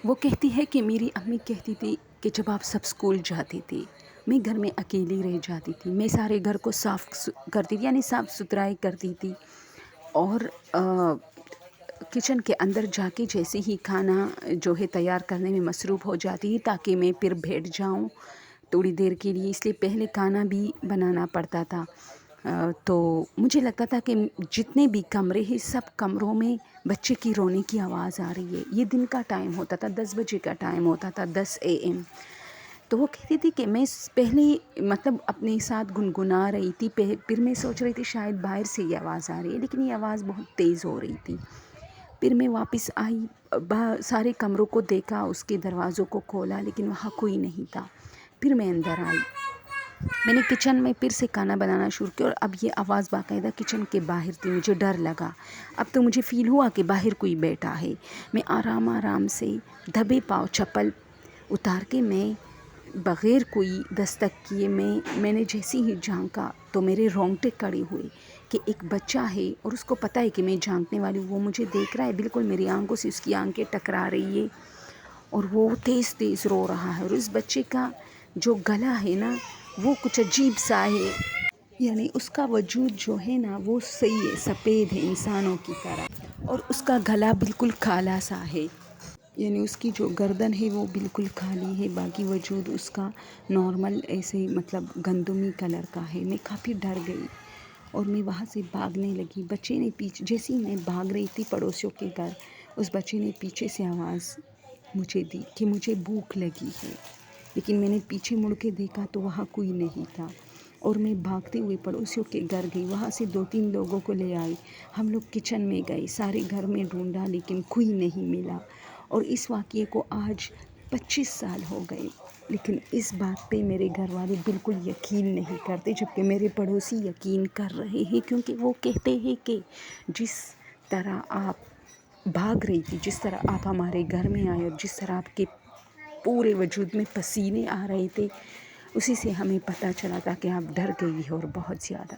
وہ کہتی ہے کہ میری امی کہتی تھی کہ جب آپ سب اسکول جاتی تھی میں گھر میں اکیلی رہ جاتی تھی، میں سارے گھر کو صاف کرتی تھی، یعنی صاف ستھرائی کرتی تھی، اور کچن کے اندر جا کے جیسے ہی کھانا جو ہے تیار کرنے میں مصروف ہو جاتی تاکہ میں پھر بیٹھ جاؤں تھوڑی دیر کے لیے، اس لیے پہلے کھانا بھی بنانا پڑتا تھا۔ تو مجھے لگتا تھا کہ جتنے بھی کمرے ہیں سب کمروں میں بچے کی رونے کی آواز آ رہی ہے۔ یہ دن کا ٹائم ہوتا تھا، 10 بجے کا ٹائم ہوتا تھا، 10 AM۔ تو وہ کہتی تھی کہ میں پہلے مطلب اپنے ساتھ گنگنا رہی تھی، پھر میں سوچ رہی تھی شاید باہر سے یہ آواز آ رہی ہے، لیکن یہ آواز بہت تیز ہو رہی تھی۔ پھر میں واپس آئی، سارے کمروں کو دیکھا، اس کے دروازوں کو کھولا، لیکن وہاں کوئی نہیں تھا۔ پھر میں اندر آئی، میں نے کچن میں پھر سے کھانا بنانا شروع کیا، اور اب یہ آواز باقاعدہ کچن کے باہر تھی۔ مجھے ڈر لگا، اب تو مجھے فیل ہوا کہ باہر کوئی بیٹھا ہے۔ میں آرام سے دبے پاؤں چپل اتار کے میں بغیر کوئی دستک کیے میں نے جیسے ہی جھانکا تو میرے رونگٹے کھڑے ہوئے کہ ایک بچہ ہے اور اس کو پتہ ہے کہ میں جھانکنے والی ہوں، وہ مجھے دیکھ رہا ہے، بالکل میری آنکھوں سے اس کی آنکھیں ٹکرا رہی ہے، اور وہ تیز تیز رو رہا ہے، اور اس بچے کا جو گلا ہے نا وہ کچھ عجیب سا ہے، یعنی اس کا وجود جو ہے نا وہ صحیح ہے، سفید ہے انسانوں کی طرح، اور اس کا گلا بالکل کالا سا ہے، یعنی اس کی جو گردن ہے وہ بالکل کالی ہے، باقی وجود اس کا نارمل ایسے مطلب گندمی کلر کا ہے۔ میں کافی ڈر گئی اور میں وہاں سے بھاگنے لگی۔ بچے نے پیچھے، جیسے ہی میں بھاگ رہی تھی پڑوسیوں کے گھر، اس بچے نے پیچھے سے آواز مجھے دی کہ مجھے بھوک لگی ہے، لیکن میں نے پیچھے مڑ کے دیکھا تو وہاں کوئی نہیں تھا، اور میں بھاگتے ہوئے پڑوسیوں کے گھر گئی، وہاں سے 2-3 لوگوں کو لے آئی، ہم لوگ کچن میں گئے، سارے گھر میں ڈھونڈا لیکن کوئی نہیں ملا، اور اس واقعے کو آج 25 سال ہو گئے، لیکن اس بات پہ میرے گھر والے بالکل یقین نہیں کرتے، جبکہ میرے پڑوسی یقین کر رہے ہیں، کیونکہ وہ کہتے ہیں کہ جس طرح آپ بھاگ رہی تھی، جس طرح آپ ہمارے گھر میں آئے اور جس طرح آپ کے پورے وجود میں پسینے آ رہے تھے، اسی سے ہمیں پتہ چلا تھا کہ آپ ڈر گئی ہو اور بہت زیادہ۔